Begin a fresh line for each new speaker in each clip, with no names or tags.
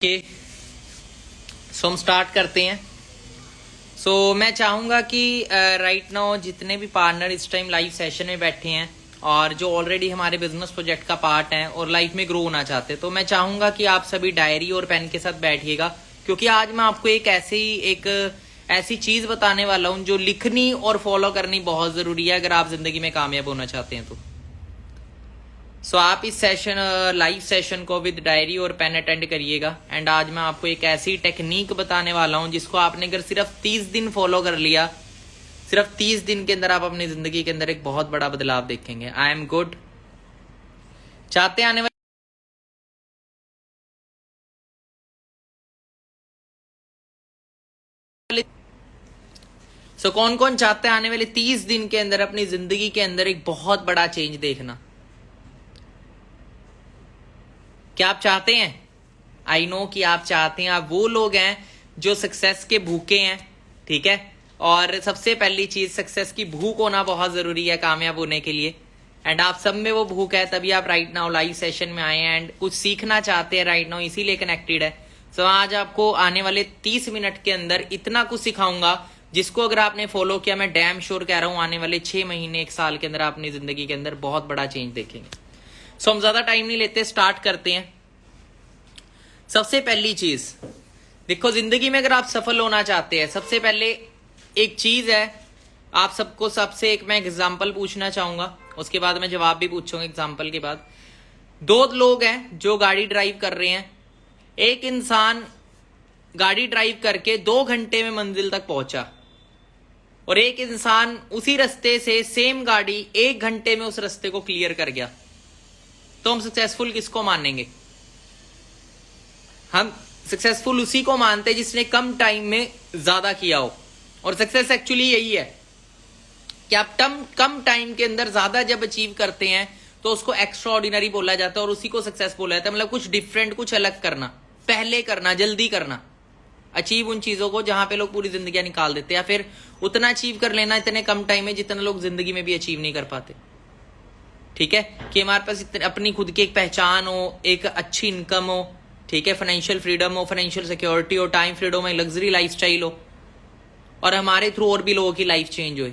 Okay, सो हम start करते हैं। मैं चाहूँगा कि राइट नाउ जितने भी पार्टनर इस टाइम लाइव सेशन में बैठे हैं और जो ऑलरेडी हमारे बिजनेस प्रोजेक्ट का पार्ट हैं और लाइफ में ग्रो होना चाहते हैं, तो मैं चाहूँगा कि आप सभी डायरी और पेन के साथ बैठिएगा, क्योंकि आज मैं आपको एक ऐसी चीज़ बताने वाला हूँ जो लिखनी और फॉलो करनी बहुत ज़रूरी है अगर आप ज़िंदगी में कामयाब होना चाहते हैं तो। आप इस सेशन लाइव सेशन को विद डायरी और पेन अटेंड करिएगा। एंड आज मैं आपको एक ऐसी टेक्निक बताने वाला हूं जिसको आपने अगर सिर्फ 30 दिन फॉलो कर लिया, सिर्फ 30 दिन के अंदर आप अपनी जिंदगी के अंदर एक बहुत बड़ा बदलाव देखेंगे। आई एम गुड चाहते आने वाले कौन कौन चाहते हैं आने वाले 30 दिन के अंदर अपनी जिंदगी के अंदर एक बहुत बड़ा चेंज देखना? क्या आप चाहते हैं? आई नो कि आप चाहते हैं। आप वो लोग हैं जो सक्सेस के भूखे हैं, ठीक है। और सबसे पहली चीज, सक्सेस की भूख होना बहुत जरूरी है कामयाब होने के लिए। एंड आप सब में वो भूख है, तभी आप राइट नाउ लाइव सेशन में आए हैं एंड कुछ सीखना चाहते हैं राइट नाउ, इसीलिए कनेक्टेड है। आज आपको आने वाले 30 मिनट के अंदर इतना कुछ सिखाऊंगा जिसको अगर आपने फॉलो किया, मैं डैम श्योर कह रहा हूं आने वाले 6 महीने 1 साल के अंदर आप अपनी जिंदगी के अंदर बहुत बड़ा चेंज देखेंगे। हम ज्यादा टाइम नहीं लेते, स्टार्ट करते हैं। सबसे पहली चीज देखो, जिंदगी में अगर आप सफल होना चाहते हैं, सबसे पहले एक चीज है, आप सबको सबसे एक मैं एग्जांपल पूछना चाहूंगा, उसके बाद मैं जवाब भी पूछूंगा एग्जांपल के बाद। 2 लोग हैं जो गाड़ी ड्राइव कर रहे हैं। एक इंसान गाड़ी ड्राइव करके 2 घंटे में मंजिल तक पहुंचा और एक इंसान उसी रास्ते से सेम गाड़ी 1 घंटे में उस रास्ते को क्लियर कर गया। तो हम सक्सेसफुल किसको मानेंगे? हम सक्सेसफुल उसी को मानते हैं जिसने कम टाइम में ज्यादा किया हो। और सक्सेस एक्चुअली यही है कि आप कम टाइम के अंदर ज्यादा जब अचीव करते हैं तो उसको एक्स्ट्रा ऑर्डिनरी बोला जाता है और उसी को सक्सेस बोला जाता है। मतलब कुछ डिफरेंट, कुछ अलग करना, पहले करना, जल्दी करना, अचीव उन चीजों को जहां पे लोग पूरी जिंदगी निकाल देते हैं, या फिर उतना अचीव कर लेना इतने कम टाइम में जितना लोग जिंदगी में भी अचीव नहीं कर पाते। ठीक है, कि हमारे पास अपनी खुद की एक पहचान हो, एक अच्छी इनकम हो, ठीक है, फाइनेंशियल फ्रीडम हो, फाइनेंशियल सिक्योरिटी हो, टाइम फ्रीडम हो, लग्जरी लाइफस्टाइल हो और हमारे थ्रू और भी लोगों की लाइफ चेंज हो।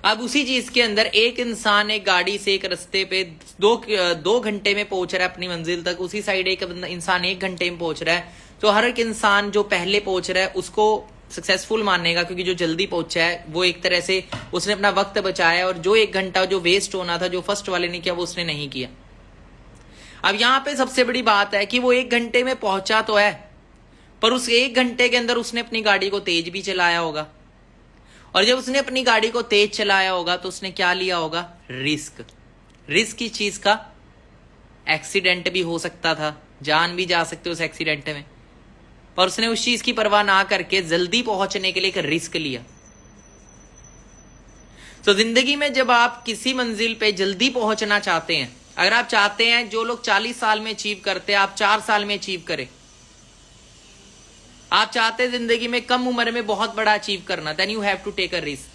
अब उसी चीज के अंदर एक इंसान एक गाड़ी से एक रास्ते पे 2 घंटे में पहुंच रहा है अपनी मंजिल तक, उसी साइड एक इंसान 1 घंटे में पहुंच रहा है। तो हर एक इंसान जो पहले पहुंच रहा है उसको सक्सेसफुल मानेगा, क्योंकि जो जल्दी पहुंचा है वो एक तरह से उसने अपना वक्त बचाया है और जो 1 घंटा जो वेस्ट होना था, जो फर्स्ट वाले ने किया, वो उसने नहीं किया। अब यहां पे सबसे बड़ी बात है कि वो 1 घंटे में पहुंचा तो है, पर उस 1 घंटे के अंदर उसने अपनी गाड़ी को तेज भी चलाया होगा। और जब उसने अपनी गाड़ी को तेज चलाया होगा तो उसने क्या लिया होगा? रिस्क। रिस्क की चीज का एक्सीडेंट भी हो सकता था, जान भी जा सकते उस एक्सीडेंट में, पर उसने उस चीज की परवाह ना करके जल्दी पहुंचने के लिए एक रिस्क लिया। जिंदगी में जब आप किसी मंजिल पे जल्दी पहुंचना चाहते हैं, अगर आप चाहते हैं जो लोग 40 साल में अचीव करते हैं आप 4 साल में अचीव करें, आप चाहते हैं जिंदगी में कम उम्र में बहुत बड़ा अचीव करना, then you have to take a risk.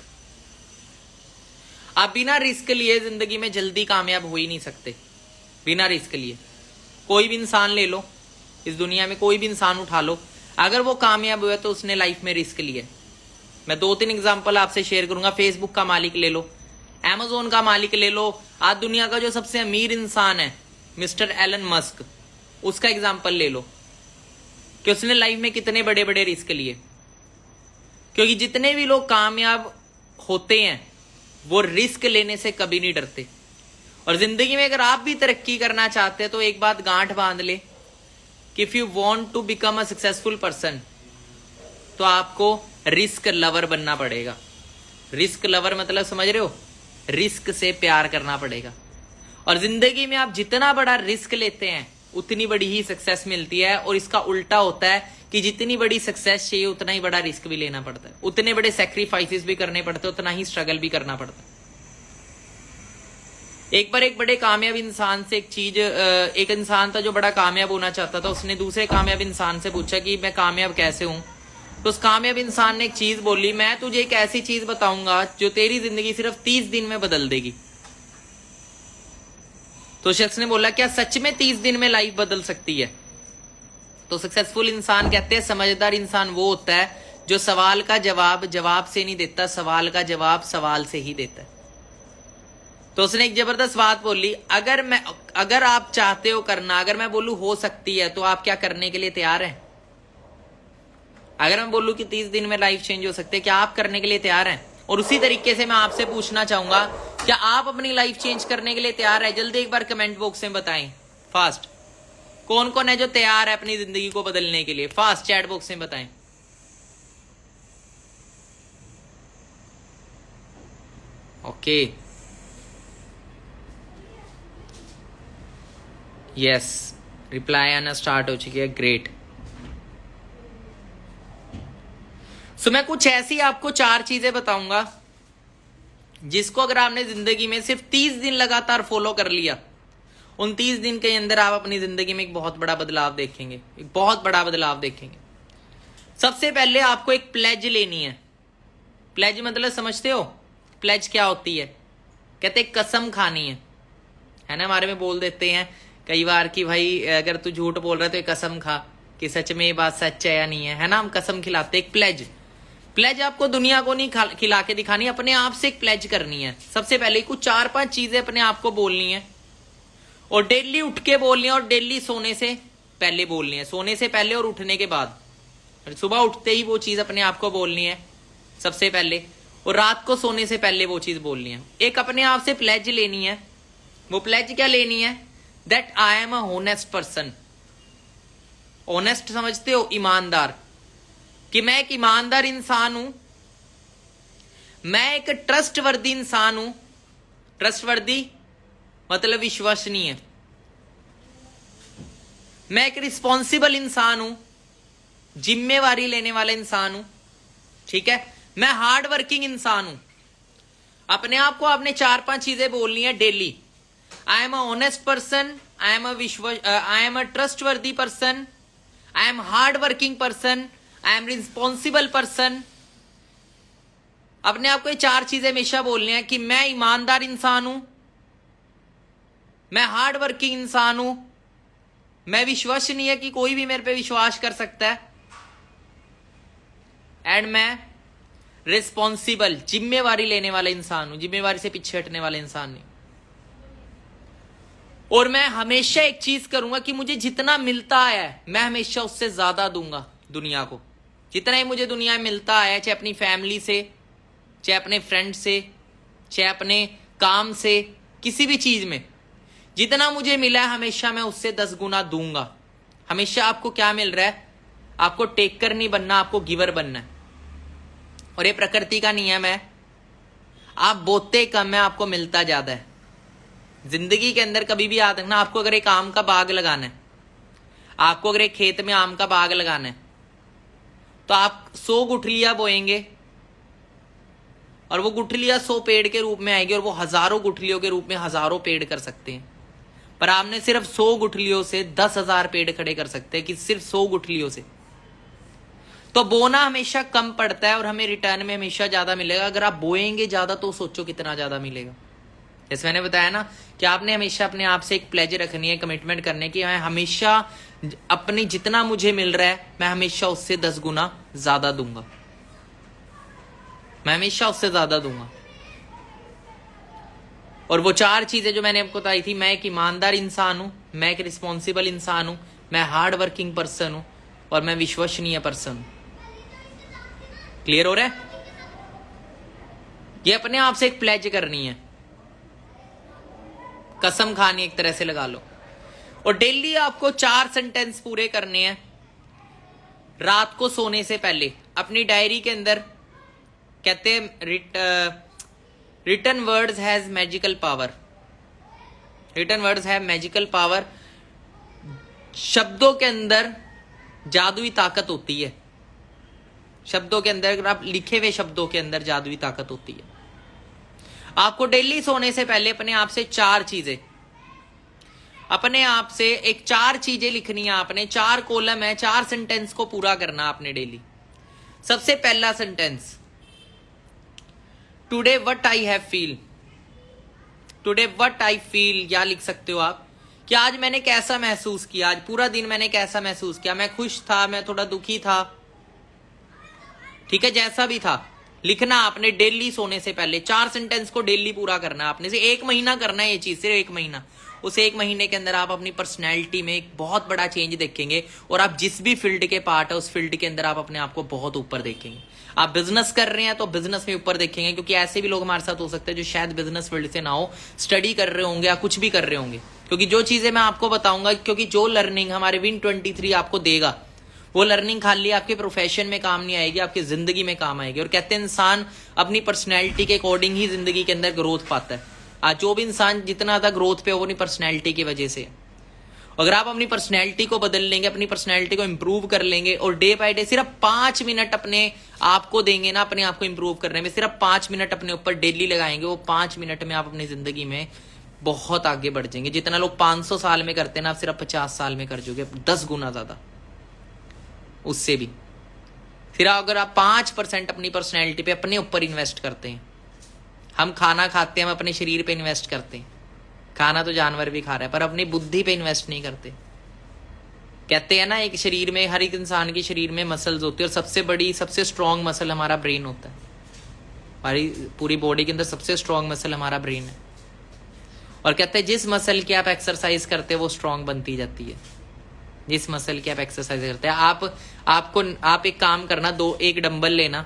आप बिना रिस्क लिए जिंदगी में जल्दी कामयाब हो ही नहीं सकते। बिना रिस्क लिए कोई भी इंसान ले लो, इस दुनिया में कोई भी इंसान उठा लो, अगर वो कामयाब हुआ तो उसने लाइफ में रिस्क लिया। मैं 2-3 एग्जांपल आपसे शेयर करूंगा। फेसबुक का मालिक ले लो, Amazon का मालिक ले लो, आज दुनिया का जो सबसे अमीर इंसान है मिस्टर एलन मस्क, उसका एग्जांपल ले लो कि उसने लाइफ में कितने बड़े बड़े रिस्क लिए। क्योंकि जितने भी लोग कामयाब होते हैं वो रिस्क लेने से कभी नहीं डरते। और जिंदगी में अगर आप भी तरक्की करना चाहते हैं तो एक बात गांठ बांध ले कि if you want to become a successful person तो आपको रिस्क लवर बनना पड़ेगा। रिस्क लवर मतलब समझ रहे हो? रिस्क से प्यार करना पड़ेगा। और जिंदगी में आप जितना बड़ा रिस्क लेते हैं उतनी बड़ी ही सक्सेस मिलती है। और इसका उल्टा होता है कि जितनी बड़ी सक्सेस चाहिए उतना ही बड़ा रिस्क भी लेना पड़ता है, उतने बड़े सैक्रिफाइसेस भी करने पड़ते हैं, उतना ही स्ट्रगल भी करना पड़ता है। एक बार एक बड़े कामयाब इंसान से एक इंसान था जो बड़ा कामयाब होना चाहता था। उसने दूसरे कामयाब इंसान से पूछा कि मैं कामयाब कैसे हूं? तो उस कामयाब इंसान ने एक चीज बोली, मैं तुझे एक ऐसी चीज बताऊंगा जो तेरी जिंदगी सिर्फ 30 दिन में बदल देगी। तो शख्स ने बोला, क्या सच में 30 दिन में लाइफ बदल सकती है? तो सक्सेसफुल इंसान कहते हैं, समझदार इंसान वो होता है जो सवाल का जवाब जवाब से नहीं देता, सवाल का जवाब सवाल से ही देता है। तो उसने एक जबरदस्त बात बोली, अगर आप चाहते हो करना, अगर मैं बोलूं हो सकती है, तो आप क्या करने के लिए तैयार हैं? अगर मैं बोलूं कि 30 दिन में लाइफ चेंज हो सकती है, क्या आप करने के लिए तैयार हैं? और उसी तरीके से मैं आपसे पूछना चाहूंगा, क्या आप अपनी लाइफ चेंज करने के लिए तैयार है? जल्दी एक बार कमेंट बॉक्स में बताएं फास्ट, कौन कौन है जो तैयार है अपनी जिंदगी को बदलने के लिए? फास्ट चैट बॉक्स में बताएं। ओके, यस, रिप्लाई आना स्टार्ट हो चुकी है, ग्रेट। सो मैं कुछ ऐसी आपको 4 चीजें बताऊंगा जिसको अगर आपने जिंदगी में सिर्फ 30 दिन लगातार फॉलो कर लिया, उन 30 दिन के अंदर आप अपनी जिंदगी में एक बहुत बड़ा बदलाव देखेंगे, एक बहुत बड़ा बदलाव देखेंगे। सबसे पहले आपको एक प्लेज लेनी है। प्लेज मतलब समझते हो? प्लेज क्या होती है? कहते कसम खानी है ना। हमारे में बोल देते हैं कई बार कि भाई अगर तू झूठ बोल रहा है तो एक कसम खा कि सच में ये बात सच है या नहीं है ना। हम कसम खिलाते। एक प्लेज आपको दुनिया को नहीं खिला के दिखानी, अपने आप से एक प्लेज करनी है। सबसे पहले कुछ 4-5 चीजें अपने आप को बोलनी है, और डेली उठ के बोलनी है, और डेली सोने से पहले बोलनी है। सोने से पहले और उठने के बाद, सुबह उठते ही वो चीज अपने आप को बोलनी है सबसे पहले, और रात को सोने से पहले वो चीज बोलनी है। एक अपने आप से प्लेज लेनी है। वो प्लेज क्या लेनी है? That I am a honest person. Honest समझते हो? ईमानदार। कि मैं एक ईमानदार इंसान हूं, मैं एक ट्रस्टवर्दी इंसान हूं। ट्रस्टवर्दी मतलब विश्वसनीय। मैं एक रिस्पॉन्सिबल इंसान हूं, जिम्मेवारी लेने वाला इंसान हूं। ठीक है। मैं हार्ड वर्किंग इंसान हूं। अपने आप को आपने 4-5 चीजें बोलनी है daily. I am a honest person, I am a trustworthy person, I am hard working person, I am responsible person. अपने आप को ये 4 चीजें हमेशा बोलनी है कि मैं ईमानदार इंसान हूं, मैं हार्ड वर्किंग इंसान हूं, मैं विश्वसनीय कि कोई भी मेरे पे विश्वास कर सकता है, एंड मैं रिस्पॉन्सिबल जिम्मेवारी लेने वाला इंसान हूं। जिम्मेवारी से पीछे हटने वाला इंसान नहीं। और मैं हमेशा एक चीज करूंगा कि मुझे जितना मिलता है मैं हमेशा उससे ज्यादा दूंगा दुनिया को। जितना ही मुझे दुनिया में मिलता है, चाहे अपनी फैमिली से, चाहे अपने फ्रेंड से, चाहे अपने काम से, किसी भी चीज में जितना मुझे मिला है हमेशा मैं उससे 10 गुना दूंगा। हमेशा आपको क्या मिल रहा है? आपको टेकर नहीं बनना, आपको गिवर बनना है। और ये प्रकृति का नियम है, आप बोते कम है, आपको मिलता ज्यादा है। जिंदगी के अंदर कभी भी याद रखना, आपको अगर एक आम का बाग लगाना है, आपको अगर एक खेत में आम का बाग लगाना है, तो आप 100 गुठलियां बोएंगे, और वो गुठलियां 100 पेड़ के रूप में आएगी, और वो हजारों गुठलियों के रूप में हजारों पेड़ कर सकते हैं। पर आपने सिर्फ 100 गुठलियों से 10,000 पेड़ खड़े कर सकते हैं, कि सिर्फ 100 गुठलियों से। तो बोना हमेशा कम पड़ता है और हमें रिटर्न में हमेशा ज्यादा मिलेगा। अगर आप बोएंगे ज्यादा तो सोचो कितना ज्यादा मिलेगा। जैसे मैंने बताया ना कि आपने हमेशा अपने आप से एक प्लेज रखनी है, कमिटमेंट करने की। मैं हमेशा अपनी जितना मुझे मिल रहा है मैं हमेशा उससे 10 गुना ज्यादा दूंगा। मैं हमेशा उससे ज्यादा दूंगा। और वो 4 चीजें जो मैंने आपको बताई थी, मैं एक ईमानदार इंसान हूं, मैं एक रिस्पॉन्सिबल इंसान हूं, मैं हार्ड वर्किंग पर्सन हूं, और मैं विश्वसनीय पर्सन हूं। क्लियर हो रहा है? ये अपने आप से एक प्लेज करनी है, कसम खानी एक तरह से लगा लो। और डेली आपको 4 सेंटेंस पूरे करने हैं रात को सोने से पहले। अपनी डायरी के अंदर कहते हैं written words has magical power. Written words have magical power. शब्दों के अंदर जादुई ताकत होती है। शब्दों के अंदर, अगर आप लिखे हुए शब्दों के अंदर जादुई ताकत होती है। आपको डेली सोने से पहले अपने आप से 4 चीजें, अपने आप से एक 4 चीजें लिखनी है आपने। 4 कॉलम है, 4 सेंटेंस को पूरा करना आपने डेली। सबसे पहला sentence, today what I have feel. Today what I feel, या लिख सकते हो आप कि आज मैंने कैसा महसूस किया, आज पूरा दिन मैंने कैसा महसूस किया, मैं खुश था, मैं थोड़ा दुखी था, ठीक है, जैसा भी था। लिखना आपने डेली सोने से पहले 4 सेंटेंस को डेली पूरा करना है आपने से 1 महीना करना है ये चीज, सिर्फ 1 महीना। उस 1 महीने के अंदर आप अपनी पर्सनैलिटी में एक बहुत बड़ा चेंज देखेंगे और आप जिस भी फील्ड के पार्ट है उस फील्ड के अंदर आप अपने आप को बहुत ऊपर देखेंगे। आप बिजनेस कर रहे हैं तो बिजनेस में ऊपर देखेंगे, क्योंकि ऐसे भी लोग हमारे साथ हो सकते हैं जो शायद बिजनेस फील्ड से ना हो, स्टडी कर रहे होंगे या कुछ भी कर रहे होंगे। क्योंकि जो चीजें मैं आपको बताऊंगा, क्योंकि जो लर्निंग हमारे Win23 आपको देगा वो लर्निंग खाली आपके प्रोफेशन में काम नहीं आएगी, आपकी जिंदगी में काम आएगी। और कहते हैं इंसान अपनी पर्सनैलिटी के अकॉर्डिंग ही जिंदगी के अंदर ग्रोथ पाता है। आज जो भी इंसान जितना ज्यादा ग्रोथ पे हो वो अपनी पर्सनैलिटी की वजह से। अगर आप अपनी पर्सनैलिटी को बदल लेंगे, अपनी पर्सनैलिटी को इंप्रूव कर लेंगे और डे बाय डे सिर्फ 5 मिनट अपने आप को देंगे ना, अपने आप को इंप्रूव करने में सिर्फ 5 मिनट अपने ऊपर डेली लगाएंगे, वो 5 मिनट में आप अपनी जिंदगी में बहुत आगे बढ़ जाएंगे। जितना लोग 500 साल में करते हैं ना, आप सिर्फ 50 साल में कर जोगे, 10 गुना ज्यादा उससे भी। फिर अगर आप 5% अपनी पर्सनैलिटी पे अपने ऊपर इन्वेस्ट करते हैं, हम खाना खाते हैं, हम अपने शरीर पे इन्वेस्ट करते हैं, खाना तो जानवर भी खा रहा है, पर अपनी बुद्धि पे इन्वेस्ट नहीं करते। कहते हैं ना, एक शरीर में, हर एक इंसान के शरीर में मसल्स होती है और सबसे बड़ी सबसे स्ट्रॉन्ग मसल हमारा ब्रेन होता है। हमारी पूरी बॉडी के अंदर सबसे स्ट्रॉन्ग मसल हमारा ब्रेन है। और कहते हैं जिस मसल की आप एक्सरसाइज करते हैं वो स्ट्रॉन्ग बनती जाती है। जिस मसल की आप एक्सरसाइज करते हैं, आप एक काम करना, एक डंबल लेना,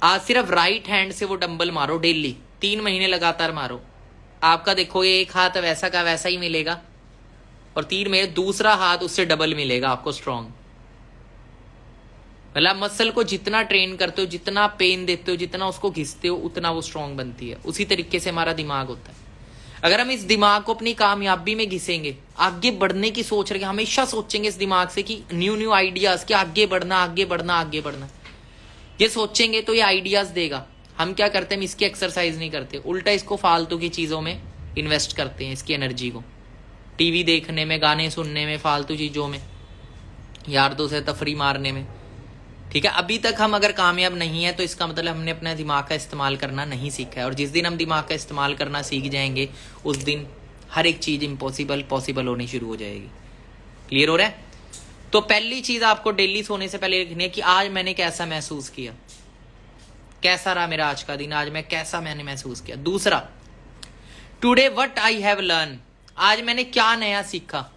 आज सिर्फ राइट हैंड से वो डंबल मारो डेली, 3 महीने लगातार मारो। आपका देखोगे एक हाथ वैसा का वैसा ही मिलेगा और 3 महीने दूसरा हाथ उससे डबल मिलेगा आपको स्ट्रॉन्ग। मतलब मसल को जितना ट्रेन करते हो, जितना पेन देते हो, जितना उसको घिसते हो, उतना वो स्ट्रॉन्ग बनती है। उसी तरीके से हमारा दिमाग होता है। अगर हम इस दिमाग को अपनी कामयाबी में घिसेंगे, आगे बढ़ने की सोच रहे, हमेशा सोचेंगे इस दिमाग से कि न्यू आइडियाज, कि आगे बढ़ना आगे बढ़ना आगे बढ़ना, ये सोचेंगे तो ये आइडियाज देगा। हम क्या करते हैं, हम इसकी एक्सरसाइज नहीं करते, उल्टा इसको फालतू की चीजों में इन्वेस्ट करते हैं, इसकी एनर्जी को टीवी देखने में, गाने सुनने में, फालतू चीजों में, यार दोस्त से तफरी मारने में। ठीक है, अभी तक हम अगर कामयाब नहीं है तो इसका मतलब हमने अपना दिमाग का इस्तेमाल करना नहीं सीखा है। और जिस दिन हम दिमाग का इस्तेमाल करना सीख जाएंगे उस दिन हर एक चीज इम्पॉसिबल पॉसिबल होनी शुरू हो जाएगी। क्लियर हो रहा है? तो पहली चीज आपको डेली सोने से पहले लिखनी है कि आज मैंने कैसा महसूस किया, कैसा रहा मेरा आज का दिन, आज मैंने महसूस किया। दूसरा, today what I have learn, आज मैंने क्या नया सीखा।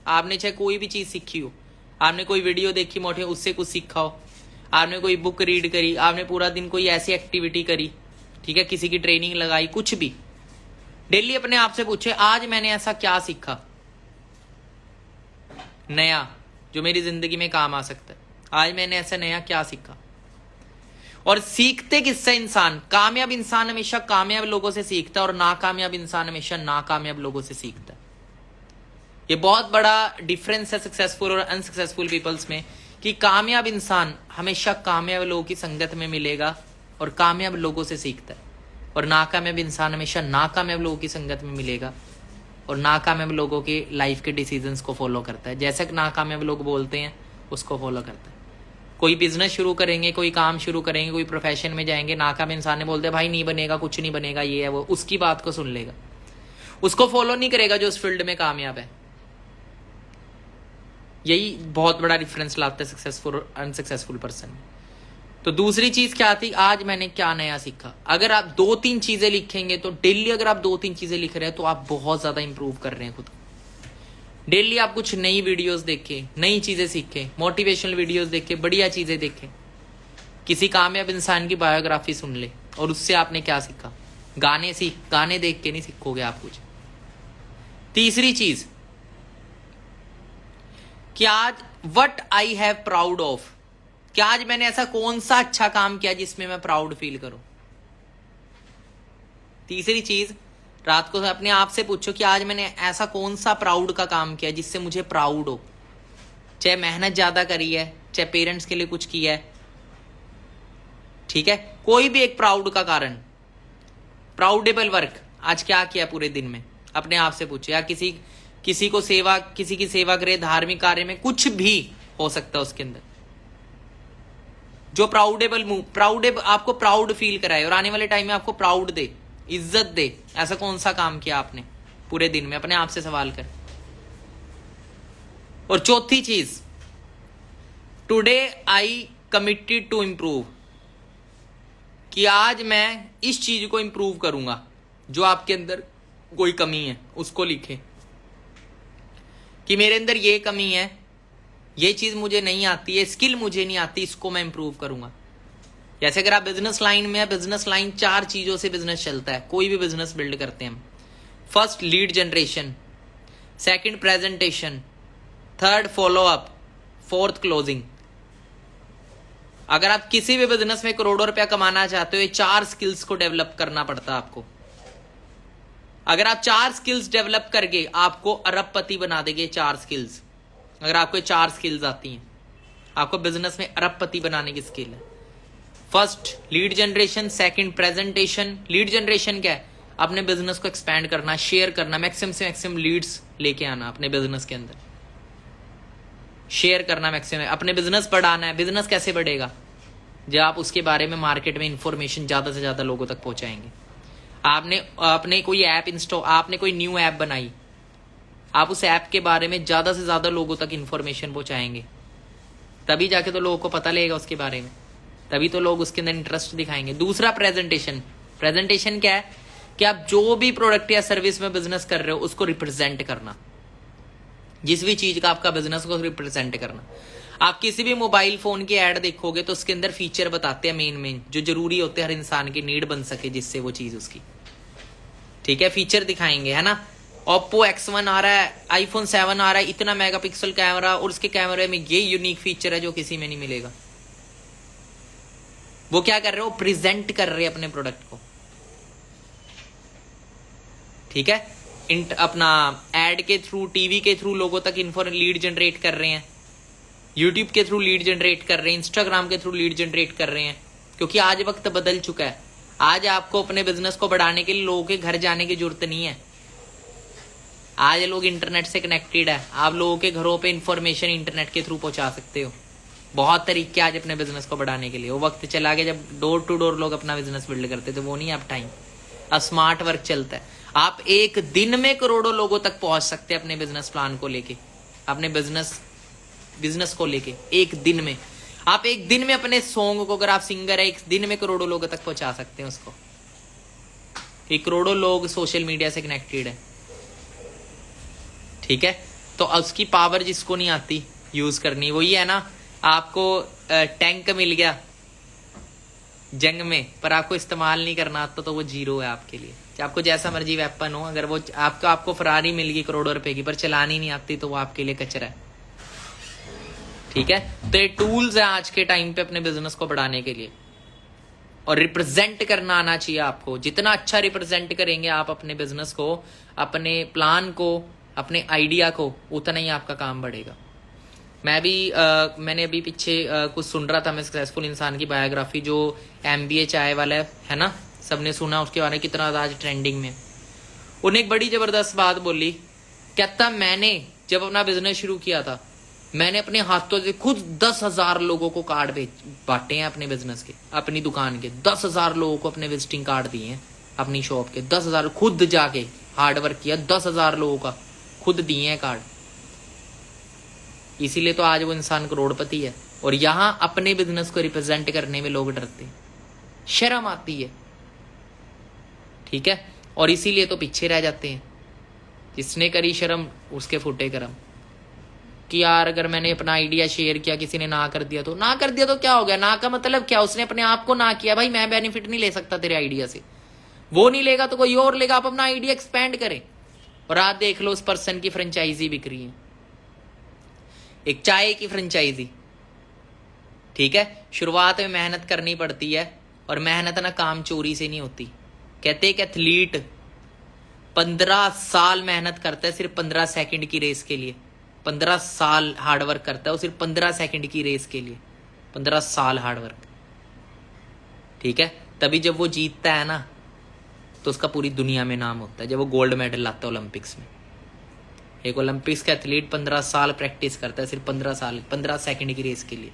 आपने चाहे कोई भी चीज सीखी हो, आपने कोई वीडियो देखी मोटे, उससे कुछ सीखा हो, आपने कोई बुक रीड करी, आपने पूरा दिन कोई ऐसी एक्टिविटी करी, ठीक है, किसी की ट्रेनिंग लगाई, कुछ भी, डेली अपने आप से पूछे आज मैंने ऐसा क्या सीखा नया जो मेरी जिंदगी में काम आ सकता है। आज मैंने ऐसा नया क्या सीखा। और सीखते किससे इंसान, कामयाब इंसान हमेशा कामयाब लोगों से सीखता है और नाकामयाब इंसान हमेशा नाकामयाब लोगों से सीखता है। ये बहुत बड़ा डिफरेंस है सक्सेसफुल और अनसक्सेसफुल पीपल्स में, कि कामयाब इंसान हमेशा कामयाब लोगों की संगत में मिलेगा और कामयाब लोगों से सीखता है, और नाकामयाब इंसान हमेशा नाकामयाब लोगों की संगत में मिलेगा और नाकामयाब लोगों के लाइफ के डिसीजंस को फॉलो करता है। जैसे कि नाकामयाब लोग बोलते हैं उसको फॉलो करता है। कोई बिजनेस शुरू करेंगे, कोई काम शुरू करेंगे, कोई प्रोफेशन में जाएंगे, नाकामयाब इंसान ने बोलते हैं भाई नहीं बनेगा, कुछ नहीं बनेगा, ये है वो, उसकी बात को सुन लेगा, उसको फॉलो नहीं करेगा जो उस फील्ड में कामयाब है। यही बहुत बड़ा डिफरेंस लाता है सक्सेसफुल और अनसक्सेसफुल पर्सन। तो दूसरी चीज क्या थी, आज मैंने क्या नया सीखा। अगर आप 2-3 चीजें लिखेंगे तो डेली, अगर आप 2-3 चीजें लिख रहे हैं तो आप बहुत ज्यादा इंप्रूव कर रहे हैं खुद को। डेली आप कुछ नई वीडियोस देखें, नई चीजें सीखें, मोटिवेशनल वीडियोस देखें, बढ़िया चीजें देखें, किसी कामयाब इंसान की बायोग्राफी सुन ले और उससे आपने क्या सीखा। गाने देख के नहीं सीखोगे आप कुछ। तीसरी चीज कि आज what I have proud of, कि आज मैंने ऐसा कौन सा अच्छा काम किया जिसमें मैं प्राउड फील करूं। तीसरी चीज, रात को अपने आप से पूछो कि आज मैंने ऐसा कौन सा प्राउड का काम किया जिससे मुझे प्राउड हो। चाहे मेहनत ज्यादा करी है, चाहे पेरेंट्स के लिए कुछ किया है, ठीक है, कोई भी एक प्राउड का कारण, प्राउडेबल वर्क आज क्या किया पूरे दिन में, अपने आप से पूछो। या किसी को सेवा, किसी की सेवा करे, धार्मिक कार्य में, कुछ भी हो सकता है उसके अंदर जो प्राउडेबल आपको प्राउड फील कराए और आने वाले टाइम में आपको प्राउड दे, इज्जत दे। ऐसा कौन सा काम किया आपने पूरे दिन में, अपने आप से सवाल कर। और चौथी चीज, today I committed to improve, कि आज मैं इस चीज को इम्प्रूव करूंगा। जो आपके अंदर कोई कमी है उसको लिखे कि मेरे अंदर ये कमी है, ये चीज मुझे नहीं आती है, स्किल मुझे नहीं आती, इसको मैं इंप्रूव करूंगा। जैसे अगर आप बिजनेस लाइन में है, बिजनेस लाइन 4 चीजों से बिजनेस चलता है, कोई भी बिजनेस बिल्ड करते हैं हम। First lead generation, second presentation, third follow up, fourth closing. अगर आप किसी भी बिजनेस में करोड़ों रुपया कमाना चाहते हो, ये 4 स्किल्स को डेवलप करना पड़ता है आपको। अगर आप 4 स्किल्स डेवलप करके आपको अरबपति बना देंगे 4 स्किल्स। अगर आपको 4 स्किल्स आती हैं, आपको बिजनेस में अरबपति बनाने की स्किल है। First lead generation, second presentation. Lead generation क्या है? अपने बिजनेस को एक्सपैंड करना, शेयर करना, मैक्सिमम से मैक्सिमम लीड्स लेके आना अपने बिजनेस के अंदर, शेयर करना मैक्सिमम, अपने बिजनेस बढ़ाना है। बिजनेस कैसे बढ़ेगा? जब आप उसके बारे में मार्केट में इंफॉर्मेशन ज्यादा से ज्यादा लोगों तक पहुंचाएंगे। आपने कोई ऐप इंस्टॉल, आपने कोई न्यू ऐप बनाई, आप उस ऐप के बारे में ज्यादा से ज्यादा लोगों तक इंफॉर्मेशन पहुंचाएंगे, तभी जाके तो लोगों को पता लगेगा उसके बारे में, तभी तो लोग उसके अंदर इंटरेस्ट दिखाएंगे। दूसरा प्रेजेंटेशन। प्रेजेंटेशन क्या है? कि आप जो भी प्रोडक्ट या सर्विस में बिजनेस कर रहे हो उसको रिप्रेजेंट करना, जिस भी चीज का आपका बिजनेस को रिप्रेजेंट करना। आप किसी भी मोबाइल फोन की एड देखोगे तो उसके अंदर फीचर बताते हैं मेन जो जरूरी होते हैं, हर इंसान की नीड बन सके जिससे वो चीज उसकी, ठीक है, फीचर दिखाएंगे, है ना। Oppo X1 आ रहा है, iPhone 7 आ रहा है, इतना मेगापिक्सल कैमरा, और उसके कैमरे में ये यूनिक फीचर है जो किसी में नहीं मिलेगा। वो क्या कर रहे हो? प्रेजेंट कर रहे हैं अपने प्रोडक्ट को, ठीक है। अपना एड के थ्रू, टीवी के थ्रू लोगों तक लीड जनरेट कर रहे हैं, यूट्यूब के थ्रू लीड जनरेट कर रहे हैं, इंस्टाग्राम के थ्रू लीड जनरेट कर रहे हैं। क्योंकि आज वक्त बदल चुका है। आज आपको अपने बिजनेस को बढ़ाने के लिए लोगों के घर जाने की जरूरत नहीं है। आज लोग इंटरनेट से कनेक्टेड है, आप लोगों के घरों पे इंफॉर्मेशन इंटरनेट के थ्रू पहुंचा सकते हो। बहुत तरीके आज अपने बिजनेस को बढ़ाने के लिए। वो वक्त चला गया जब डोर टू डोर लोग अपना बिजनेस बिल्ड करते थे, वो नहीं अब टाइम। अब स्मार्ट वर्क चलता है। आप एक दिन में करोड़ों लोगों तक पहुंच सकते हैं अपने बिजनेस प्लान को लेके, अपने बिजनेस को लेके। एक दिन में आप एक दिन में अपने सॉन्ग को, अगर आप सिंगर है, एक दिन में करोड़ों लोगों तक पहुंचा सकते हैं उसको। एक करोड़ों लोग सोशल मीडिया से कनेक्टेड है, ठीक है। तो उसकी पावर जिसको नहीं आती यूज करनी, वही है ना, आपको टैंक मिल गया जंग में, पर आपको इस्तेमाल नहीं करना आता तो वो जीरो है आपके लिए। आपको जैसा मर्जी वेपन हो, अगर वो आपको फरारी मिल गई करोड़ों रुपए की, पर चलानी नहीं आती तो वो आपके लिए कचरा है, ठीक है। तो ये टूल्स है आज के टाइम पे अपने बिजनेस को बढ़ाने के लिए। और रिप्रेजेंट करना आना चाहिए आपको। जितना अच्छा रिप्रेजेंट करेंगे आप अपने बिजनेस को, अपने प्लान को, अपने आइडिया को, उतना ही आपका काम बढ़ेगा। मैंने अभी पीछे कुछ सुन रहा था मैं, सक्सेसफुल इंसान की बायोग्राफी, जो MBA चाय वाला है ना, सबने सुना उसके बारे में, कितना आज ट्रेंडिंग में। उन्हें एक बड़ी जबरदस्त बात बोली, कहता मैंने जब अपना बिजनेस शुरू किया था, मैंने अपने हाथों से खुद 10,000 लोगों को कार्ड बांटे हैं अपने बिजनेस के, अपनी दुकान के 10,000 लोगों को अपने विजिटिंग कार्ड दिए हैं अपनी शॉप के। 10,000 खुद जाके हार्डवर्क किया, 10,000 लोगों का खुद दिए हैं कार्ड। इसीलिए तो आज वो इंसान करोड़पति है। और यहां अपने बिजनेस को रिप्रेजेंट करने में लोग डरते हैं, शर्म आती है, ठीक है। और इसीलिए तो पीछे रह जाते हैं। जिसने करी शर्म उसके फूटे करम। कि यार अगर मैंने अपना आइडिया शेयर किया, किसी ने ना कर दिया तो क्या हो गया? ना का मतलब क्या? उसने अपने आप को ना किया, भाई मैं बेनिफिट नहीं ले सकता तेरे आइडिया से, वो नहीं लेगा तो कोई और लेगा। आप अपना आइडिया एक्सपेंड करें। और आप देख लो उस पर्सन की फ्रेंचाइजी बिक रही है, एक चाय की फ्रेंचाइजी, ठीक है। शुरुआत में मेहनत करनी पड़ती है, और मेहनत ना काम चोरी से नहीं होती। कहते एक एथलीट 15 साल मेहनत करता है सिर्फ 15 सेकंड की रेस के लिए। 15 साल हार्डवर्क करता है वो सिर्फ 15 सेकंड की रेस के लिए। 15 साल हार्डवर्क, ठीक है। तभी जब वो जीतता है ना, तो उसका पूरी दुनिया में नाम होता है। जब वो गोल्ड मेडल लाता है ओलंपिक्स में, एक ओलंपिक्स का एथलीट 15 साल प्रैक्टिस करता है सिर्फ 15 सेकंड की रेस के लिए।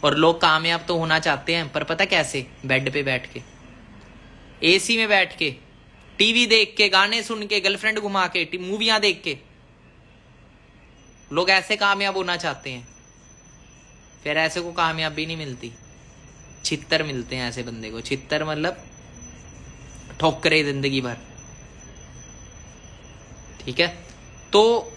और लोग कामयाब तो होना चाहते हैं, पर पता कैसे? बेड पे बैठ के, AC में बैठ के, टीवी देख के, गाने सुन के, गर्लफ्रेंड घुमा के, मूवियां देख के लोग ऐसे कामयाब होना चाहते हैं। फिर ऐसे को कामयाबी नहीं मिलती, छित्तर मिलते हैं ऐसे बंदे को। छित्तर मतलब ठोकरे जिंदगी भर। ठीक है, तो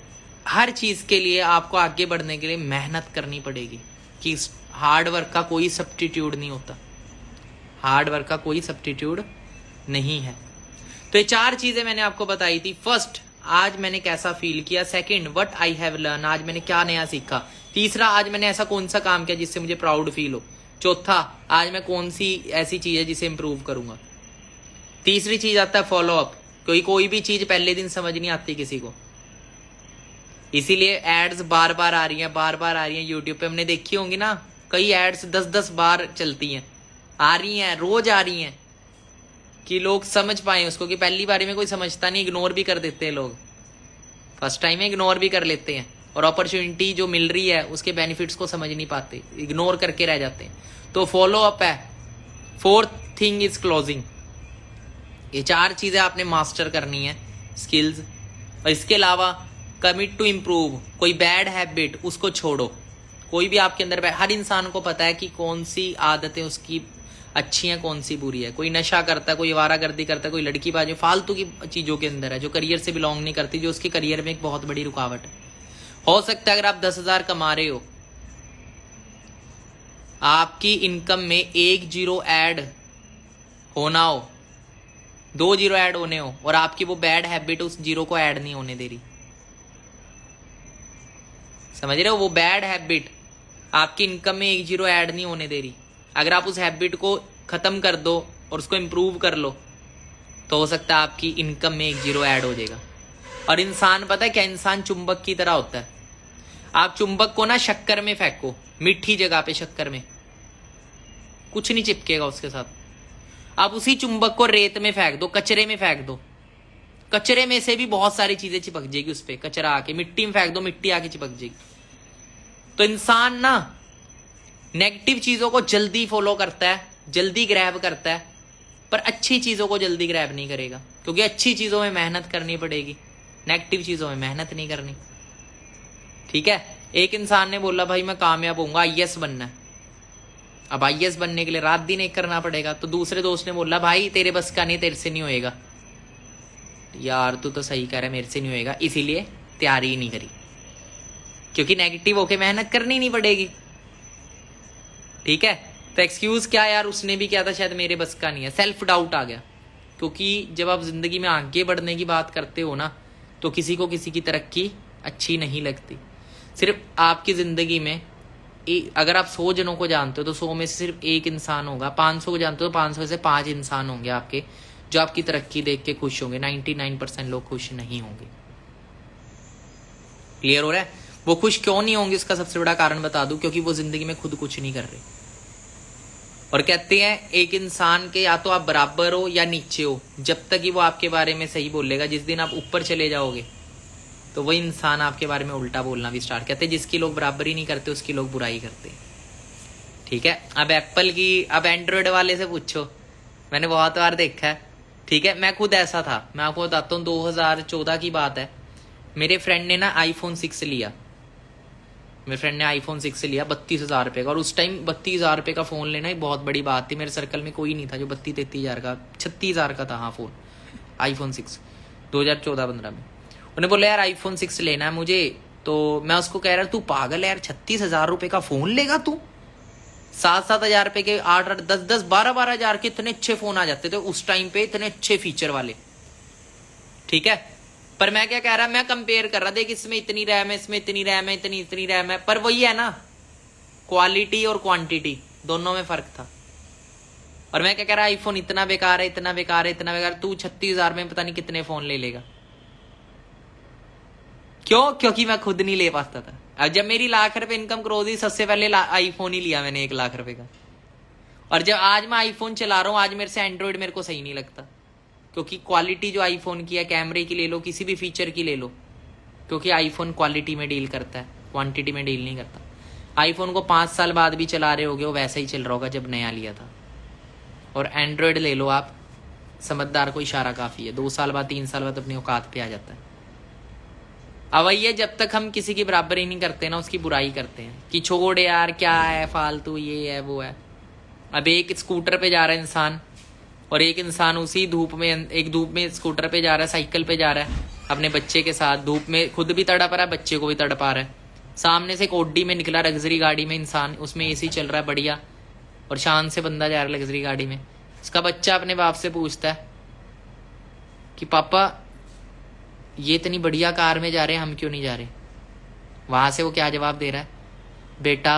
हर चीज के लिए आपको आगे बढ़ने के लिए मेहनत करनी पड़ेगी कि हार्ड वर्क का कोई सब्स्टिट्यूट नहीं होता, हार्ड वर्क का कोई सब्स्टिट्यूट नहीं है। तो ये 4 चीजें मैंने आपको बताई थी। फर्स्ट, आज मैंने कैसा फील किया। Second, what I have learn, आज मैंने क्या नया सीखा। तीसरा, आज मैंने ऐसा कौन सा काम किया जिससे मुझे प्राउड फील हो। चौथा, आज मैं कौन सी ऐसी चीज है जिसे इंप्रूव करूंगा। तीसरी चीज आता है फॉलो अप, क्योंकि कोई भी चीज पहले दिन समझ नहीं आती किसी को, इसीलिए एड्स बार बार आ रही हैं, बार बार आ रही हैं। यूट्यूब पे हमने देखी होंगी ना, कई एड्स 10-10 बार चलती हैं, आ रही हैं, रोज आ रही हैं, कि लोग समझ पाए उसको। कि पहली बारी में कोई समझता नहीं, इग्नोर भी कर देते हैं लोग, फर्स्ट टाइम में इग्नोर भी कर लेते हैं, और अपॉर्चुनिटी जो मिल रही है उसके बेनिफिट्स को समझ नहीं पाते, इग्नोर करके रह जाते हैं। तो फॉलो अप है। Fourth thing is closing. ये 4 चीजें आपने मास्टर करनी है, स्किल्स। और इसके अलावा कमिट टू इम्प्रूव। कोई बैड हैबिट उसको छोड़ो। कोई भी आपके अंदर, हर इंसान को पता है कि कौन सी आदतें उसकी अच्छी है, कौन सी बुरी है। कोई नशा करता है, कोई आवारागर्दी करता है, कोई लड़कीबाजी, फालतू की चीजों के अंदर है जो करियर से बिलोंग नहीं करती, जो उसके करियर में एक बहुत बड़ी रुकावट है। हो सकता है अगर आप 10,000 कमा रहे हो, आपकी इनकम में 1 जीरो ऐड होना हो, 2 जीरो ऐड होने हो, और आपकी वो बैड हैबिट उस जीरो को ऐड नहीं होने दे रही। समझ रहे हो? वो बैड हैबिट आपकी इनकम में 1 जीरो ऐड नहीं होने दे रही। अगर आप उस हैबिट को खत्म कर दो और उसको इंप्रूव कर लो, तो हो सकता है आपकी इनकम में 1 जीरो ऐड हो जाएगा। और इंसान, पता है क्या, इंसान चुंबक की तरह होता है। आप चुंबक को ना शक्कर में फेंको, मीठी जगह पे शक्कर में, कुछ नहीं चिपकेगा उसके साथ। आप उसी चुंबक को रेत में फेंक दो, कचरे में फेंक दो, कचरे में से भी बहुत सारी चीजें चिपक जाएगी उस पर। कचरा आके मिट्टी में फेंक दो, मिट्टी आके चिपक जाएगी। तो इंसान ना नेगेटिव चीजों को जल्दी फॉलो करता है, जल्दी ग्रैब करता है, पर अच्छी चीजों को जल्दी ग्रैब नहीं करेगा, क्योंकि अच्छी चीजों में मेहनत करनी पड़ेगी, नेगेटिव चीजों में मेहनत नहीं करनी। ठीक है, एक इंसान ने बोला भाई मैं कामयाब होऊंगा, आईएएस बनना है। अब आईएएस बनने के लिए रात दिन एक करना पड़ेगा। तो दूसरे दोस्त ने बोला भाई तेरे बस का नहीं, तेरे से नहीं होएगा। यार तू तो सही कह रहा है, मेरे से नहीं होएगा, इसीलिए तैयारी ही नहीं करी, क्योंकि नेगेटिव होके मेहनत करनी नहीं पड़ेगी। ठीक है, तो एक्सक्यूज क्या यार, उसने भी किया था, शायद मेरे बस का नहीं है, सेल्फ डाउट आ गया। क्योंकि जब आप जिंदगी में आगे बढ़ने की बात करते हो ना, तो किसी को किसी की तरक्की अच्छी नहीं लगती। सिर्फ आपकी जिंदगी में अगर आप 100 जनों को जानते हो तो 100 में से सिर्फ एक इंसान होगा, 500 को जानते हो तो 500 में से 5 इंसान होंगे आपके जो आपकी तरक्की देख के खुश होंगे। 99% लोग खुश नहीं होंगे। क्लियर हो रहा है? वो खुश क्यों नहीं होंगे, इसका सबसे बड़ा कारण बता दूं, क्योंकि वो जिंदगी में खुद कुछ नहीं कर रहे। और कहते हैं एक इंसान के या तो आप बराबर हो या नीचे हो, जब तक ही वो आपके बारे में सही बोलेगा। जिस दिन आप ऊपर चले जाओगे तो वही इंसान आपके बारे में उल्टा बोलना भी स्टार्ट। कहते हैं जिसकी लोग बराबरी नहीं करते उसकी लोग बुराई करते। ठीक है, अब एप्पल की, अब एंड्रॉयड वाले से पूछो, मैंने बहुत बार देखा है। ठीक है, मैं खुद ऐसा था। मैं आपको बताता हूँ, 2014 की बात है। मेरे फ्रेंड ने ना iPhone 6 लिया, मेरे फ्रेंड ने iPhone 6 लिया 32,000 रुपये का। और उस टाइम 32,000 रुपये का फोन लेना एक बहुत बड़ी बात थी। मेरे सर्कल में कोई नहीं था जो 32-33,000 का, 36,000 का था हाँ फोन, iPhone 6 2014-15 में। उन्हें बोला यार iPhone 6 लेना है मुझे। तो मैं उसको कह रहा तू पागल है यार, 36,000 रुपये का फोन लेगा तू? 7-7 रुपए के, 8-8, 10-10, 12-12 हजार के इतने अच्छे फोन आ जाते थे उस टाइम पे, इतने अच्छे फीचर वाले। ठीक है, पर मैं क्या कह रहा, मैं कंपेयर कर रहा, देख इसमें इतनी रैम है, इसमें इतनी रैम है, इतनी रैम है। पर वही है ना, क्वालिटी और क्वांटिटी दोनों में फर्क था। और मैं क्या कह रहा, आईफोन इतना बेकार है, इतना बेकार है, इतना बेकार। तू 36,000 में पता नहीं कितने फोन ले लेगा। क्यों? क्योंकि मैं खुद नहीं ले पाता था। अब जब मेरी लाख रुपए इनकम क्रॉस हुई, सबसे पहले आईफोन ही लिया मैंने 1 लाख रुपए का। और जब आज मैं आईफोन चला रहा हूं, आज मेरे से एंड्रॉइड मेरे को सही नहीं लगता, क्योंकि क्वालिटी जो आईफोन की है, कैमरे की ले लो, किसी भी फीचर की ले लो, क्योंकि आईफोन क्वालिटी में डील करता है, क्वांटिटी में डील नहीं करता। आईफोन को 5 साल बाद भी चला रहे होगे, वो वैसा ही चल रहा होगा जब नया लिया था। और एंड्रॉयड ले लो आप, समझदार को इशारा काफी है। 2 साल बाद 3 साल बाद अपनी औकात पे आ जाता है। अब ये जब तक हम किसी की बराबरी नहीं करते ना, उसकी बुराई करते हैं कि छोड़ यार क्या है फालतू, ये है वो है। अब एक स्कूटर पे जा रहा है इंसान, और एक इंसान उसी धूप में, एक धूप में स्कूटर पे जा रहा है, साइकिल पे जा रहा है अपने बच्चे के साथ, धूप में खुद भी तड़प रहा है, बच्चे को भी तड़पा रहा है। सामने से एक ओडी में निकला लग्जरी गाड़ी में इंसान, उसमें एसी चल रहा है बढ़िया, और शान से बंदा जा रहा है लग्जरी गाड़ी में। उसका बच्चा अपने बाप से पूछता है कि पापा ये इतनी बढ़िया कार में जा रहे हैं, हम क्यों नहीं जा रहे? वहां से वो क्या जवाब दे रहा है? बेटा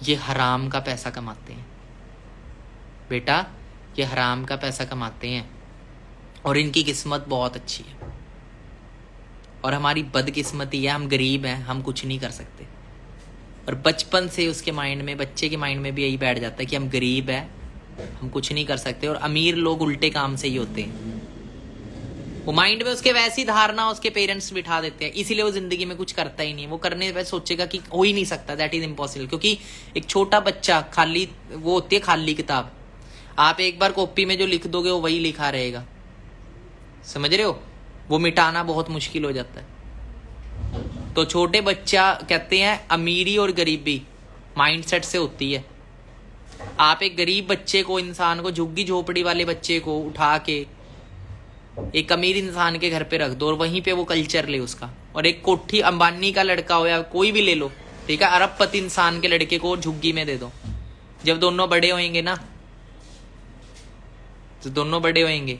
ये हराम का पैसा कमाते हैं, बेटा ये हराम का पैसा कमाते हैं, और इनकी किस्मत बहुत अच्छी है, और हमारी बदकिस्मती है, हम गरीब हैं, हम कुछ नहीं कर सकते। और बचपन से उसके माइंड में, बच्चे के माइंड में भी यही बैठ जाता है कि हम गरीब हैं, हम कुछ नहीं कर सकते। और अमीर लोग उल्टे काम से ही होते हैं, वो माइंड में उसके वैसी धारणा उसके पेरेंट्स बिठा देते हैं, इसीलिए वो जिंदगी में कुछ करता ही नहीं। वो करने पे सोचेगा कि हो ही नहीं सकता, दैट इज इम्पॉसिबल। क्योंकि एक छोटा बच्चा खाली, वो होती है खाली किताब, आप एक बार कॉपी में जो लिख दोगे वो वही लिखा रहेगा, समझ रहे हो? वो मिटाना बहुत मुश्किल हो जाता है। तो छोटे बच्चा कहते हैं अमीरी और गरीबी माइंडसेट से होती है। आप एक गरीब बच्चे को, इंसान को, झुग्गी झोपड़ी वाले बच्चे को उठा के एक अमीर इंसान के घर पे रख दो, और वहीं पे वो कल्चर ले उसका। और एक कोठी अंबानी का लड़का हो या कोई भी ले लो, ठीक है, अरबपति इंसान के लड़के को झुग्गी में दे दो। जब दोनों बड़े होंगे ना, तो दोनों बड़े होंगे,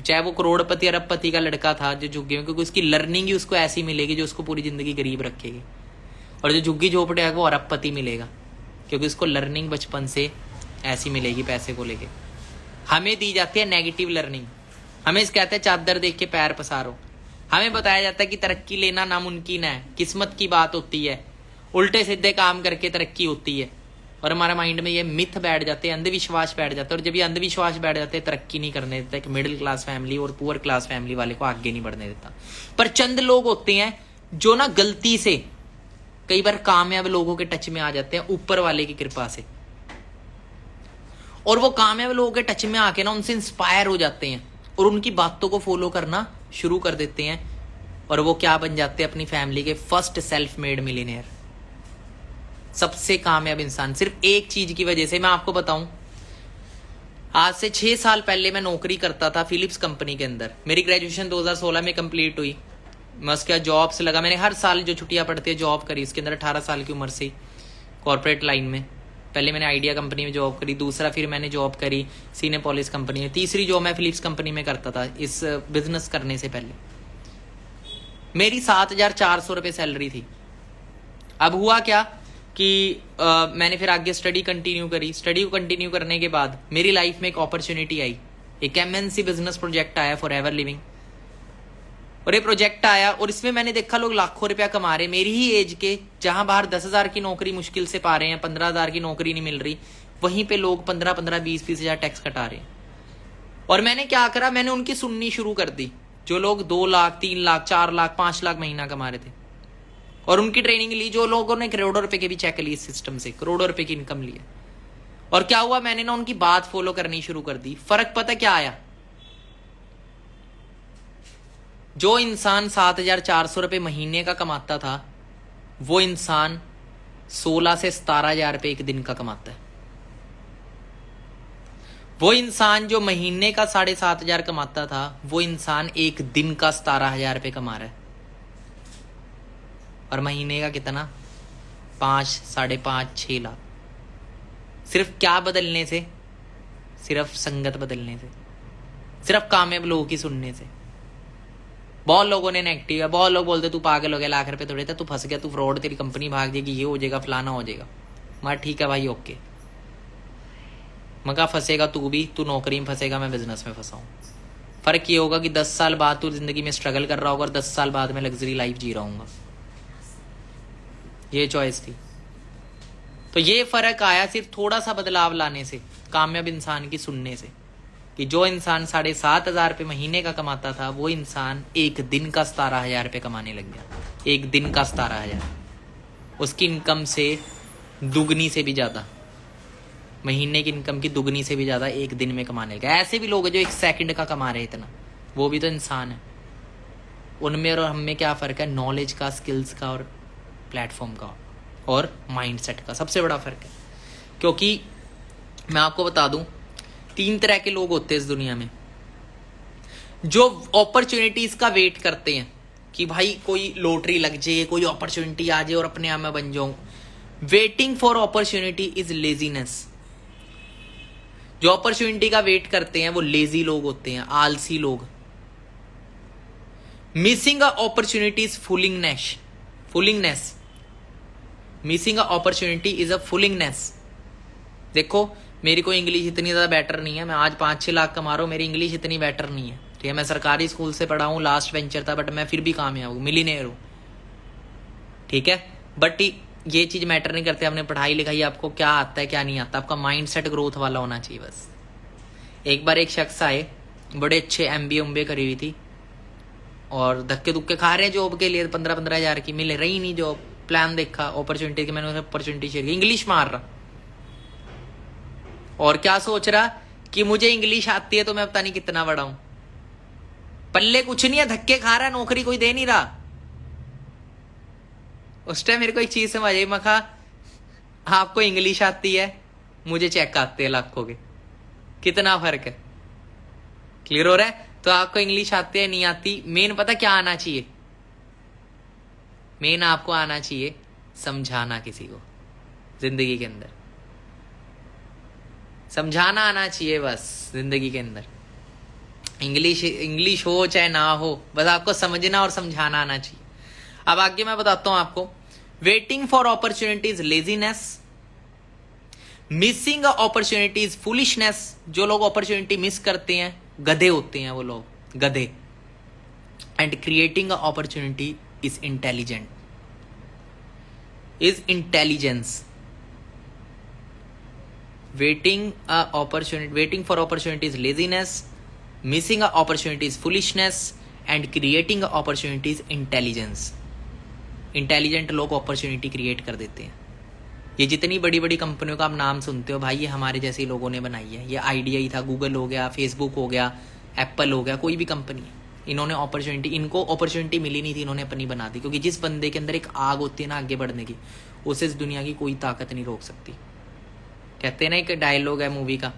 चाहे वो करोड़पति अरबपति का लड़का था जो झुग्गी में, क्योंकि उसकी लर्निंग ही उसको ऐसी मिलेगी जो उसको पूरी जिंदगी गरीब रखेगी। और जो झुग्गी झोपड़ी है वो अरबपति मिलेगा, क्योंकि उसको लर्निंग बचपन से ऐसी मिलेगी पैसे को लेके। हमें दी जाती है नेगेटिव लर्निंग, हमें इस कहते हैं चादर देख के पैर पसारो। हमें बताया जाता है कि तरक्की लेना नामुमकिन है, किस्मत की बात होती है, उल्टे सीधे काम करके तरक्की होती है। और हमारे माइंड में ये मिथ बैठ जाते हैं, अंधविश्वास बैठ जाते हैं। और जब ये अंधविश्वास बैठ जाते हैं, तरक्की नहीं करने देता, एक मिडिल क्लास फैमिली और पुअर क्लास फैमिली वाले को आगे नहीं बढ़ने देता। पर चंद लोग होते हैं जो ना गलती से कई बार कामयाब लोगों के टच में आ जाते हैं ऊपर वाले की कृपा से, और वो कामयाब लोगों के टच में आके ना उनसे इंस्पायर हो जाते हैं और उनकी बातों को फॉलो करना शुरू कर देते हैं। और वो क्या बन जाते हैं? अपनी फैमिली के फर्स्ट सेल्फ मेड मिलियनेयर, सबसे कामयाब इंसान। सिर्फ एक चीज की वजह से। मैं आपको बताऊं, आज से 6 साल पहले मैं नौकरी करता था फिलिप्स कंपनी के अंदर। मेरी ग्रेजुएशन 2016 में कंप्लीट हुई। मैं उसके बाद जॉब से लगा, मैंने हर साल जो छुट्टियां पड़ती है जॉब करी। इसके अंदर 18 साल की उम्र से कॉर्पोरेट लाइन में, पहले मैंने आइडिया कंपनी में जॉब करी, दूसरा फिर मैंने जॉब करी सिनेपोलिस कंपनी में, तीसरी जॉब मैं फिलिप्स कंपनी में करता था इस बिजनेस करने से पहले। मेरी 7,400 रुपये सैलरी थी। अब हुआ क्या कि मैंने फिर आगे स्टडी कंटिन्यू करी। स्टडी को कंटिन्यू करने के बाद मेरी लाइफ में एक अपॉर्चुनिटी आई, एक MNC बिजनेस प्रोजेक्ट आया, फॉरएवर लिविंग। और ये प्रोजेक्ट आया और इसमें मैंने देखा लोग लाखों रुपया कमा रहे, मेरी ही एज के। जहां बाहर 10,000 की नौकरी मुश्किल से पा रहे हैं, 15,000 की नौकरी नहीं मिल रही, वहीं पे लोग 15-15, 20-20 हजार टैक्स कटा रहे हैं। और मैंने क्या करा, मैंने उनकी सुननी शुरू कर दी, जो लोग 2 लाख, 3 लाख, 4 लाख, 5 लाख महीना कमा रहे थे, और उनकी ट्रेनिंग ली। जो लोगों ने करोड़ों रुपए के भी चेक ली इस सिस्टम से, करोड़ों रुपए की इनकम ली है। और क्या हुआ, मैंने ना उनकी बात फॉलो करनी शुरू कर दी। फर्क पता क्या आया? जो इंसान 7,400 रुपये महीने का कमाता था, वो इंसान 16 से 17,000 रुपये एक दिन का कमाता है। वो इंसान जो महीने का 7,500 कमाता था, वो इंसान एक दिन का 17,000 रुपये कमा रहा है। और महीने का कितना? 5, 5.5, 6 लाख। सिर्फ क्या बदलने से? सिर्फ संगत बदलने से, सिर्फ कामयाब लोगों की सुनने से। बहुत लोगों ने नेगेटिव है, बहुत लोग बोलते तू पागल हो गया, लाख रुपए थोड़े थे, तू फंस गया, तू फ्रॉड, तेरी कंपनी भाग जाएगी, ये हो जाएगा, फलाना हो जाएगा। मैं ठीक है भाई, ओके। मैं कहा फंसेगा तू भी, तू नौकरी में फंसेगा, मैं बिजनेस में फंसा हूँ। फर्क ये होगा कि 10 साल बाद तू जिंदगी में स्ट्रगल कर रहा होगा और 10 साल बाद मैं लग्जरी लाइफ जी रहा हूँ। ये चॉइस थी। तो ये फर्क आया सिर्फ थोड़ा सा बदलाव लाने से, कामयाब इंसान की सुनने से, कि जो इंसान 7,500 रुपये महीने का कमाता था, वो इंसान एक दिन का 17,000 रुपये कमाने लग गया। एक दिन का 17,000, उसकी इनकम से दुगनी से भी ज्यादा। महीने की इनकम की दुगनी से भी ज्यादा एक दिन में कमाने लगा। ऐसे भी लोग हैं जो एक सेकंड का कमा रहे हैं इतना, वो भी तो इंसान है। उनमें और हम में क्या फर्क है? नॉलेज का, स्किल्स का और प्लेटफॉर्म का और माइंडसेट का सबसे बड़ा फर्क है। क्योंकि मैं आपको बता दूं, 3 तरह के लोग होते हैं इस दुनिया में, जो अपॉर्चुनिटीज का वेट करते हैं कि भाई कोई लॉटरी लग जाए, कोई अपॉर्चुनिटी आ जाए और अपने आप में बन जाऊं। Waiting for opportunity is laziness. जो अपॉर्चुनिटी का वेट करते हैं वो लेजी लोग होते हैं, आलसी लोग। Missing a opportunity is foolingness. Missing a opportunity is a foolingness. देखो, मेरी कोई इंग्लिश इतनी ज्यादा बेटर नहीं है, मैं आज 5-6 लाख कमा रहा हूं, मेरी इंग्लिश इतनी बेटर नहीं है, ठीक है। मैं सरकारी स्कूल से पढ़ा हूं, लास्ट वेंचर था, बट मैं फिर भी कामयाब हूं, मिलीनियर हूं, ठीक है। बट ये चीज मैटर नहीं करती, आपने पढ़ाई लिखाई, आपको क्या आता है क्या नहीं आता, आपका माइंड सेट ग्रोथ वाला होना चाहिए बस। एक बार एक शख्स आए, बड़े अच्छे MBA करी हुई थी, और धक्के दुक्के खा रहे हैं जॉब के लिए, 15-15 हजार की, मिल रही नहीं जॉब। प्लान देखा अपॉर्चुनिटी की, मैंने उसे अपॉर्चुनिटी शेयर की। इंग्लिश मार रहा, और क्या सोच रहा कि मुझे इंग्लिश आती है तो मैं पता नहीं कितना बड़ा हूं। पल्ले कुछ नहीं है, धक्के खा रहा है, नौकरी कोई दे नहीं रहा। उस टाइम मेरे को एक चीज समझ आई, मैं कहा आपको इंग्लिश आती है, मुझे चेक आते हैं लाखों के, कितना फर्क है? क्लियर हो रहा है? तो आपको इंग्लिश आती है नहीं आती, मेन पता क्या आना चाहिए? मेन आपको आना चाहिए समझाना किसी को। जिंदगी के अंदर समझाना आना चाहिए बस, जिंदगी के अंदर। इंग्लिश हो चाहे ना हो, बस आपको समझना और समझाना आना चाहिए। अब आगे मैं बताता हूं आपको। Waiting for opportunities laziness, missing opportunities foolishness. जो लोग अपॉर्चुनिटी मिस करते हैं गधे होते हैं वो लोग, गधे। And creating opportunity is intelligent, is intelligence. Waiting for opportunity is laziness, missing opportunity is foolishness, and creating opportunity is intelligence. Intelligent लोग अपॉर्चुनिटी क्रिएट कर देते हैं। ये जितनी बड़ी बड़ी कंपनियों का आप नाम सुनते हो भाई, ये हमारे जैसे लोगों ने बनाई है। ये आइडिया ही था, गूगल हो गया, फेसबुक हो गया, एप्पल हो गया, कोई भी कंपनी, इन्होंने अपॉर्चुनिटी, इनको अपॉर्चुनिटी मिली नहीं थी, इन्होंने अपनी बना दी। क्योंकि जिस बंदे के अंदर एक आग होती है ना आगे बढ़ने की, उसे इस दुनिया की कोई ताकत नहीं रोक सकती। कहते हैं ना, एक डायलॉग है मूवी का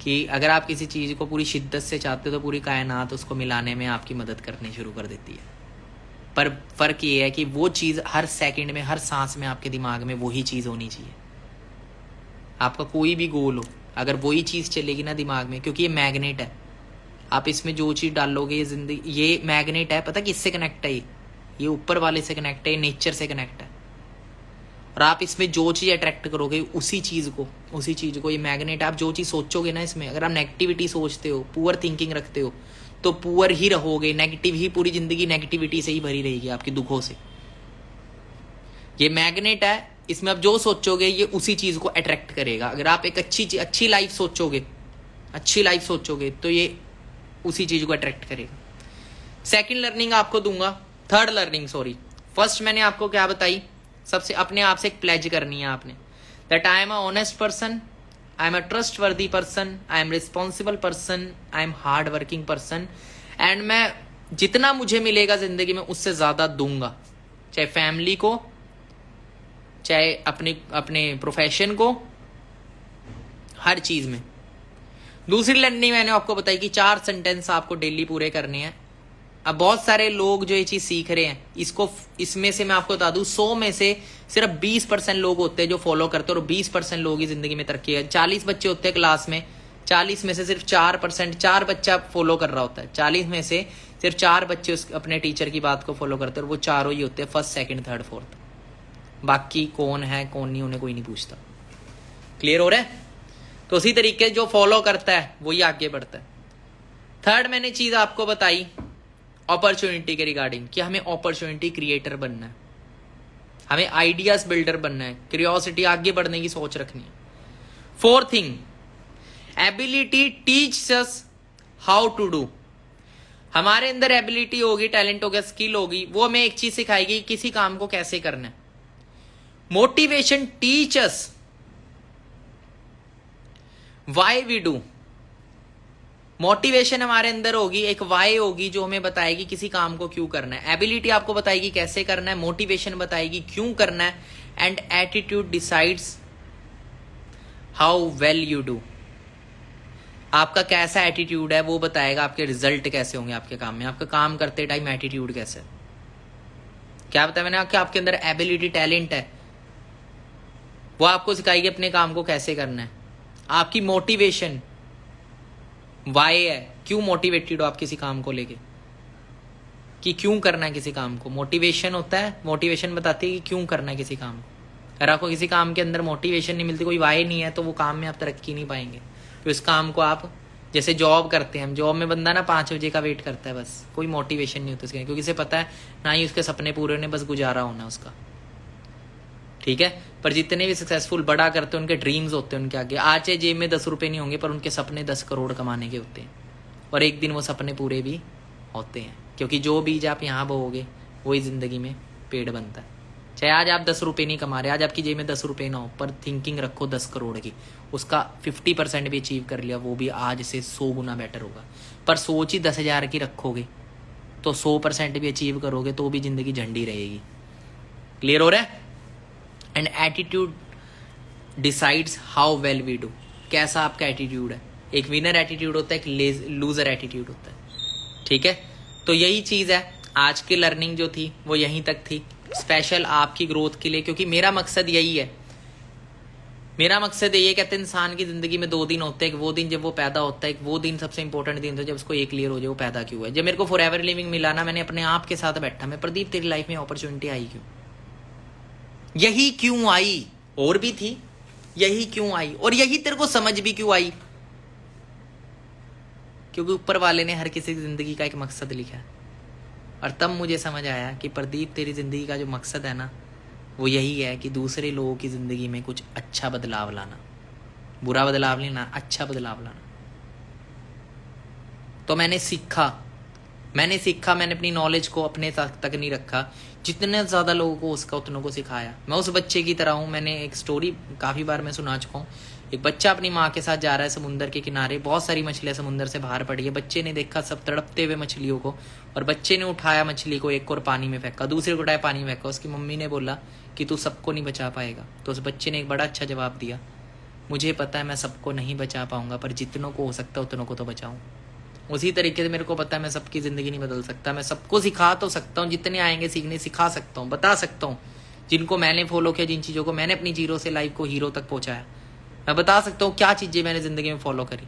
कि अगर आप किसी चीज को पूरी शिद्दत से चाहते हो तो पूरी कायनात उसको मिलाने में आपकी मदद करनी शुरू कर देती है। पर फर्क ये है कि वो चीज हर सेकंड में, हर सांस में आपके दिमाग में वही चीज होनी चाहिए। आपका कोई भी गोल हो, अगर वही चीज चलेगी ना दिमाग में, क्योंकि ये मैग्नेट है, आप इसमें जो चीज डालोगे ये जिंदगी, ये मैग्नेट है। पता किससे कनेक्ट है? ये ऊपर वाले से कनेक्ट है, नेचर से कनेक्ट है। और आप इसमें जो चीज अट्रैक्ट करोगे उसी चीज को ये मैग्नेट, आप जो चीज सोचोगे ना इसमें, अगर आप नेगेटिविटी सोचते हो, पुअर थिंकिंग रखते हो, तो पुअर ही रहोगे, नेगेटिव ही, पूरी जिंदगी नेगेटिविटी से ही भरी रहेगी, आपकी दुखों से। ये मैग्नेट है, इसमें आप जो सोचोगे ये उसी चीज को अट्रैक्ट करेगा। अगर आप एक अच्छी लाइफ सोचोगे तो ये उसी चीज को अट्रैक्ट करेगा। सेकंड लर्निंग आपको दूंगा, थर्ड लर्निंग सॉरी। फर्स्ट मैंने आपको क्या बताई, सबसे अपने आप से एक प्लेज करनी है आपने, that I am a honest person, I am a trustworthy person, I am responsible person, I am hard working person, and मैं जितना मुझे मिलेगा जिंदगी में उससे ज्यादा दूंगा, चाहे फैमिली को, चाहे अपने प्रोफेशन को, हर चीज में। दूसरी लर्निंग मैंने आपको बताई कि 4 सेंटेंस आपको डेली पूरे करने हैं। अब बहुत सारे लोग जो ये चीज सीख रहे हैं, इसमें से मैं आपको बता दूं, 100 में से सिर्फ 20% लोग होते हैं जो फॉलो करते हैं, और 20% लोग ही जिंदगी में तरक्की है। 40 बच्चे होते हैं क्लास में, 40 में से सिर्फ 4 बच्चा फॉलो कर रहा होता है। 40 में से सिर्फ 4 बच्चे अपने टीचर की बात को फॉलो करते हैं, और वो चारों ही होते हैं फर्स्ट, सेकंड, थर्ड, फोर्थ। बाकी कौन है कौन नहीं, उन्हें कोई नहीं पूछता। क्लियर हो रहा है? तो उसी तरीके जो फॉलो करता है वही आगे बढ़ता है। थर्ड मैंने चीज आपको बताई अपॉर्चुनिटी के रिगार्डिंग, कि हमें अपॉर्चुनिटी क्रिएटर बनना है, हमें आइडियाज बिल्डर बनना है, क्यूरियोसिटी, आगे बढ़ने की सोच रखनी है। Fourth thing, ability teach us how to do. हमारे अंदर एबिलिटी होगी, टैलेंट होगा, स्किल होगी, वो हमें एक चीज सिखाएगी किसी काम को कैसे करना है। Motivation teach us why we do, motivation हमारे अंदर होगी, एक वाई होगी जो हमें बताएगी किसी काम को क्यों करना है, एबिलिटी आपको बताएगी कैसे करना है, मोटिवेशन बताएगी क्यों करना है, and attitude decides how well you do. आपका कैसा एटीट्यूड है वो बताएगा आपके रिजल्ट कैसे होंगे आपके काम में। आपका काम करते टाइम एटीट्यूड कैसे, क्या बताया मैंने आपके, आपके अंदर एबिलिटी टैलेंट है, वो आपको सिखाएगी अपने काम को कैसे करना है। आपकी मोटिवेशन वाई है, क्यों मोटिवेटेड हो आप किसी काम को लेके, कि क्यों करना है किसी काम को। मोटिवेशन होता है, मोटिवेशन बताती है कि क्यों करना है किसी काम को। अगर आपको किसी काम के अंदर मोटिवेशन नहीं मिलती, कोई वाई नहीं है, तो वो काम में आप तरक्की नहीं पाएंगे। तो इस काम को आप, जैसे जॉब करते हैं हम, जॉब में बंदा ना 5 बजे का वेट करता है, बस कोई मोटिवेशन नहीं होता उसके, क्योंकि उसे पता है ना ही उसके सपने पूरे होने, बस गुजारा होना उसका, ठीक है। पर जितने भी सक्सेसफुल बड़ा करते हैं उनके ड्रीम्स होते हैं उनके आगे। आज चाहे जेब में 10 रुपए नहीं होंगे, पर उनके सपने 10 करोड़ कमाने के होते हैं, और एक दिन वो सपने पूरे भी होते हैं, क्योंकि जो बीज आप यहाँ बोओगे वही जिंदगी में पेड़ बनता है। चाहे आज आप 10 रुपये नहीं कमा रहे, आज आपकी जेब में 10 रुपये ना हो, पर थिंकिंग रखो 10 करोड़ की, उसका 50% भी अचीव कर लिया, वो भी आज से 100 गुना बेटर होगा। पर सोच ही 10,000 की रखोगे तो 100% भी अचीव करोगे तो भी जिंदगी झंडी रहेगी। क्लियर हो रहा है। And attitude decides how well we do, कैसा आपका एटीट्यूड है। एक विनर एटीट्यूड होता है, एक लूजर एटीट्यूड होता है, ठीक है। तो यही चीज है, आज की लर्निंग जो थी वो यहीं तक थी, स्पेशल आपकी ग्रोथ के लिए, क्योंकि मेरा मकसद यही है। मेरा मकसद ये कहते हैं इंसान की जिंदगी में 2 दिन होते हैं, एक वो दिन जब वो पैदा होता है, एक वो दिन सबसे इंपॉर्टेंट दिन था जब उसको ये क्लियर हो जाए वो पैदा क्यों है। जब मेरे को फॉरएवर लिविंग मिला ना, मैंने अपने आप के साथ बैठा, मैं प्रदीप तेरी लाइफ में अपॉर्चुनिटी आई क्यों, यही क्यों आई, और भी थी, यही क्यों आई, और यही तेरे को समझ भी क्यों आई, क्योंकि ऊपर वाले ने हर किसी की जिंदगी का एक मकसद लिखा है। और तब मुझे समझ आया कि प्रदीप तेरी जिंदगी का जो मकसद है ना, वो यही है कि दूसरे लोगों की जिंदगी में कुछ अच्छा बदलाव लाना, बुरा बदलाव नहीं लाना, अच्छा बदलाव लाना। तो मैंने सीखा, मैंने अपनी नॉलेज को अपने तक नहीं रखा, जितने ज्यादा लोगों को उसका उतनों को सिखाया। मैं उस बच्चे की तरह हूँ, मैंने एक स्टोरी काफी बार मैं सुना चुका हूँ। एक बच्चा अपनी माँ के साथ जा रहा है समुंदर के किनारे, बहुत सारी मछलियां समुंदर से बाहर पड़ी है। बच्चे ने देखा सब तड़पते हुए मछलियों को, और बच्चे ने उठाया मछली को, एक और पानी में फेंका, दूसरे को उठाया पानी में फेंका। उसकी मम्मी ने बोला कि तू सबको नहीं बचा पाएगा। तो उस बच्चे ने एक बड़ा अच्छा जवाब दिया, मुझे पता है मैं सबको नहीं बचा पाऊंगा, पर जितनों को हो सकता है उतनों को तो बचाऊं। उसी तरीके से मेरे को पता है मैं सबकी जिंदगी नहीं बदल सकता, मैं सबको सिखा तो सकता हूँ, जितने आएंगे सीखने सिखा सकता हूँ, बता सकता हूँ। जिनको मैंने फॉलो किया, जिन चीज़ों को मैंने अपनी जीरो से लाइफ को हीरो तक पहुंचाया, मैं बता सकता हूँ क्या चीज़ें मैंने जिंदगी में फॉलो करी।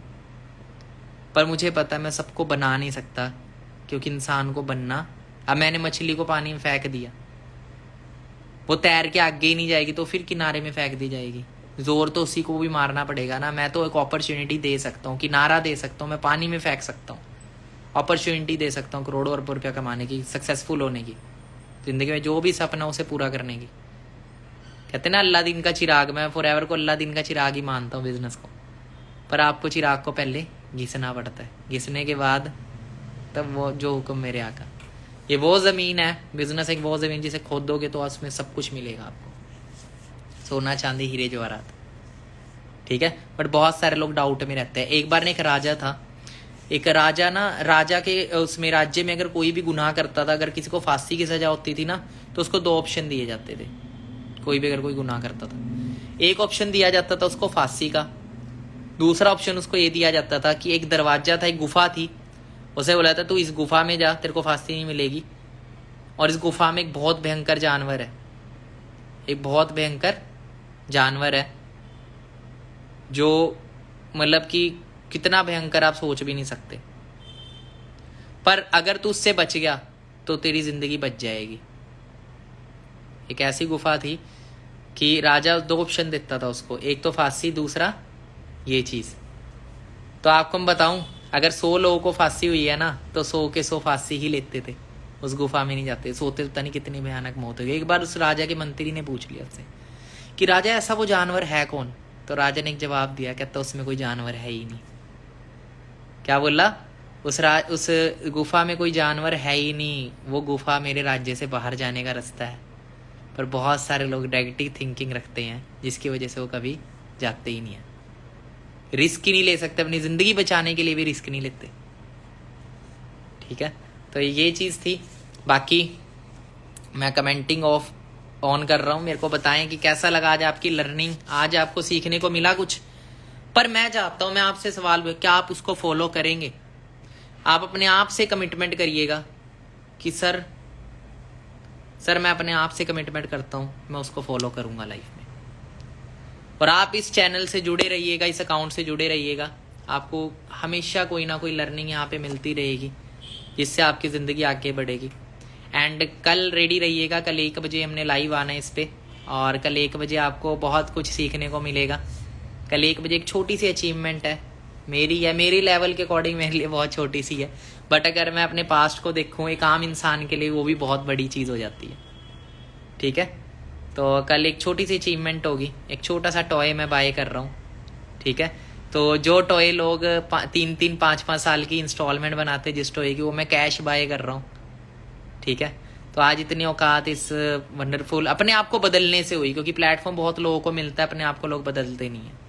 पर मुझे पता है मैं सबको बना नहीं सकता, क्योंकि इंसान को बनना, अब मैंने मछली को पानी में फेंक दिया, वो तैर के आगे ही नहीं जाएगी, तो फिर किनारे में फेंक दी जाएगी। जोर तो उसी को भी मारना पड़ेगा ना। मैं तो एक अपॉर्चुनिटी दे सकता हूँ, किनारा दे सकता हूँ, मैं पानी में फेंक सकता हूँ, अपॉर्चुनिटी दे सकता हूँ करोड़ों अरबों रुपया कमाने की, सक्सेसफुल होने की, जिंदगी में जो भी सपना उसे पूरा करने की। कहते ना अल्लाह दिन का चिराग, मैं फॉरएवर को अल्लाह दिन का चिराग ही मानता हूँ बिजनेस को। पर आपको चिराग को पहले घिसना पड़ता है, घिसने के बाद तब वो जो हुक्म मेरे आका। ये वो जमीन है, बिजनेस एक वो जमीन जिसे खोदोगे तो उसमें सब कुछ मिलेगा आपको, सोना चांदी हीरे जवाहरात, ठीक है। बट बहुत सारे लोग डाउट में रहते हैं। एक बार एक राजा था, एक राजा ना, राजा के उसमें राज्य में अगर कोई भी गुनाह करता था, अगर किसी को फांसी की सजा होती थी ना, तो उसको 2 ऑप्शन दिए जाते थे। कोई भी अगर कोई गुनाह करता था, एक ऑप्शन दिया जाता था उसको फांसी का, दूसरा ऑप्शन उसको ये दिया जाता था कि एक दरवाजा था, एक गुफा थी, उसे बोला था तू इस गुफा में जा, तेरे को फांसी नहीं मिलेगी, और इस गुफा में एक बहुत भयंकर जानवर है, एक बहुत भयंकर जानवर है, जो मतलब कि कितना भयंकर आप सोच भी नहीं सकते, पर अगर तू उससे बच गया तो तेरी जिंदगी बच जाएगी। एक ऐसी गुफा थी कि राजा 2 ऑप्शन देता था उसको, एक तो फांसी, दूसरा ये चीज। तो आपको मैं बताऊं, अगर 100 लोगों को फांसी हुई है ना, तो 100 के 100 फांसी ही लेते थे, उस गुफा में नहीं जाते, सोते पता नहीं कितनी भयानक मौत हो गई। एक बार उस राजा के मंत्री ने पूछ लिया उससे कि राजा ऐसा वो जानवर है कौन। तो राजा ने एक जवाब दिया, कहता उसमें कोई जानवर है ही नहीं। क्या बोला? उस गुफा में कोई जानवर है ही नहीं, वो गुफा मेरे राज्य से बाहर जाने का रास्ता है। पर बहुत सारे लोग नेगेटिव थिंकिंग रखते हैं, जिसकी वजह से वो कभी जाते ही नहीं है। रिस्क ही नहीं ले सकते, अपनी जिंदगी बचाने के लिए भी रिस्क नहीं लेते। ठीक है, तो ये चीज थी। बाकी मैं कमेंटिंग ऑफ ऑन कर रहा हूं, मेरे को बताएं कि कैसा लगा आज आपकी लर्निंग, आज आपको सीखने को मिला कुछ। पर मैं चाहता हूं, मैं आपसे सवाल, क्या आप उसको फॉलो करेंगे? आप अपने आप से कमिटमेंट करिएगा कि सर मैं अपने आप से कमिटमेंट करता हूं, मैं उसको फॉलो करूंगा लाइफ में। और आप इस चैनल से जुड़े रहिएगा, इस अकाउंट से जुड़े रहिएगा, आपको हमेशा कोई ना कोई लर्निंग यहाँ पे मिलती रहेगी जिससे आपकी ज़िंदगी आगे बढ़ेगी। एंड कल रेडी रहिएगा, कल 1 बजे हमने लाइव आना है इस पर, और कल 1 बजे आपको बहुत कुछ सीखने को मिलेगा। कल 1 बजे एक छोटी सी अचीवमेंट है मेरी, है मेरी लेवल के अकॉर्डिंग मेरे लिए बहुत छोटी सी है, बट अगर मैं अपने पास्ट को देखूँ एक आम इंसान के लिए वो भी बहुत बड़ी चीज़ हो जाती है। ठीक है, तो कल एक छोटी सी अचीवमेंट होगी, एक छोटा सा टॉय मैं बाय कर रहा हूँ। ठीक है, तो जो टॉय लोग 3-3, 5-5 साल की इंस्टॉलमेंट बनाते जिस टॉय की, वो मैं कैश बाय कर रहा हूँ। ठीक है, तो आज इतनी औकात इस वंडरफुल अपने आप को बदलने से हुई, क्योंकि प्लेटफॉर्म बहुत लोगों को मिलता है, अपने आप को लोग बदलते नहीं है।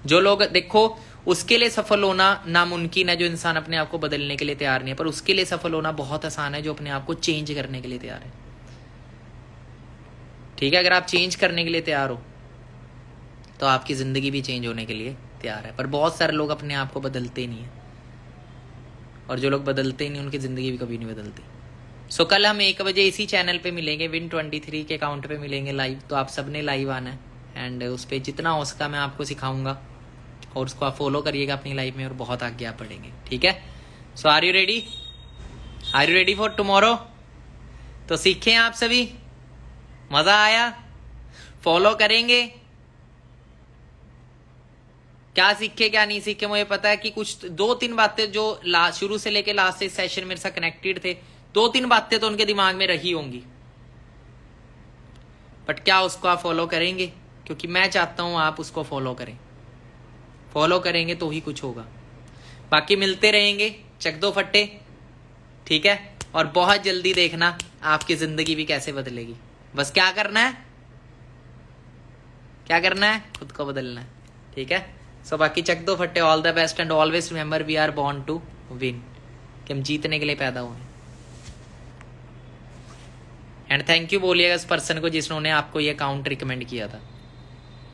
जो लोग देखो उसके लिए सफल होना नामुमकिन है, जो इंसान अपने आप को बदलने के लिए तैयार नहीं है, पर उसके लिए सफल होना बहुत आसान है जो अपने आप को चेंज करने के लिए तैयार है। ठीक है, अगर आप चेंज करने के लिए तैयार हो तो आपकी जिंदगी भी चेंज होने के लिए तैयार है। पर बहुत सारे लोग अपने आप को बदलते नहीं है, और जो लोग बदलते नहीं उनकी जिंदगी भी कभी नहीं बदलती। सो कल हम 1 बजे इसी चैनल पे मिलेंगे, Win23 के अकाउंट पे मिलेंगे लाइव। तो आप सबने लाइव आना है, एंड उस पर जितना हो सका मैं आपको सिखाऊंगा, और उसको आप फॉलो करिएगा अपनी लाइफ में, और बहुत आगे आप बढ़ेंगे। ठीक है, so are you ready? Are you ready for tomorrow? तो सीखें आप सभी, मजा आया? फॉलो करेंगे? क्या सीखे क्या नहीं सीखे मुझे पता है कि कुछ 2-3 बातें जो शुरू से लेके लास्ट इस सेशन मेरे साथ कनेक्टेड थे, 2-3 बातें तो उनके दिमाग में रही होंगी, बट क्या उसको आप फॉलो करेंगे? क्योंकि मैं चाहता हूं आप उसको फॉलो करें। फॉलो करेंगे तो ही कुछ होगा। बाकी मिलते रहेंगे, चक दो फट्टे। ठीक है, और बहुत जल्दी देखना आपकी जिंदगी भी कैसे बदलेगी। बस क्या करना है? क्या करना है? खुद को बदलना है। ठीक है, सो बाकी चक दो फट्टे। All the best, and always remember we are born to win, कि हम जीतने के लिए पैदा हुए। एंड थैंक यू बोलिएगा उस पर्सन को जिसने आपको ये अकाउंट रिकमेंड किया था।